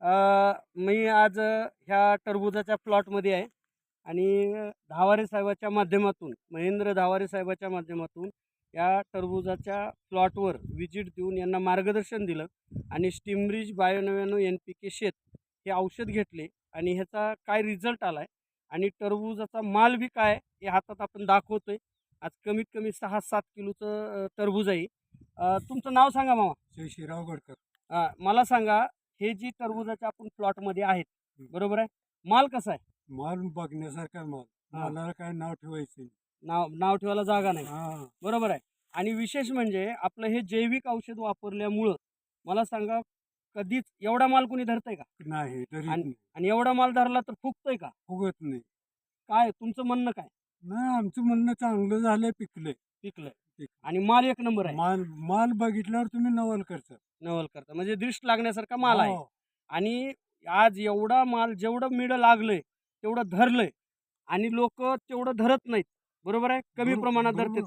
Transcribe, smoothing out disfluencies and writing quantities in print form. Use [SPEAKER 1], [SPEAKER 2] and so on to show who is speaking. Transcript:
[SPEAKER 1] मी आज ह्या टरबूजाच्या प्लॉटमध्ये आहे आणि धावारे साहेबाच्या माध्यमातून, महेंद्र धावारे साहेबाच्या माध्यमातून या टरबूजाच्या प्लॉटवर व्हिजिट देऊन यांना मार्गदर्शन दिलं आणि स्टीमरीज बायोनॅनो NPK शेत हे औषध घेतले आणि ह्याचा काय रिझल्ट आला आहे आणि टरबूजाचा माल बी काय हे हातात आपण दाखवतोय. आज कमीत कमी 6-7 किलोचं टरबूज आहे. तुमचं नाव सांगा मामा.
[SPEAKER 2] शिराव गडकर.
[SPEAKER 1] मला सांगा, हे जी टरबूजाच्या आपण प्लॉटमध्ये आहेत, बरोबर आहे, माल कसा आहे?
[SPEAKER 2] माल बघण्यासारखा माल. मालाला काय नाव ठेवायचं नाही.
[SPEAKER 1] नाव नाव ठेवायला जागा नाही,
[SPEAKER 2] हा.
[SPEAKER 1] बरोबर आहे. आणि विशेष म्हणजे आपलं हे जैविक औषध वापरल्यामुळं मला सांगा, कधीच एवढा माल कोणी धरतंय का?
[SPEAKER 2] नाही तरी
[SPEAKER 1] आणि एवढा माल धरला तर फुगतोय का?
[SPEAKER 2] फुगत नाही.
[SPEAKER 1] काय तुमचं म्हणणं काय?
[SPEAKER 2] नाही, आमचं म्हणणं चांगलं झालंय, पिकलंय.
[SPEAKER 1] पिकलंय आणि माल एक नंबर आहे.
[SPEAKER 2] माल माल बघितल्यावर तुम्ही नवल करता.
[SPEAKER 1] नवल करता म्हणजे दृष्ट लागण्यासारखा माल आहे.
[SPEAKER 2] हो.
[SPEAKER 1] आणि आज एवढा माल जेवढं मिडं लागलंय तेवढं धरलंय आणि लोक तेवढं धरत नाहीत, बरोबर आहे, कमी
[SPEAKER 2] बरोबर-
[SPEAKER 1] प्रमाणात
[SPEAKER 2] बरोबर.
[SPEAKER 1] धरतात.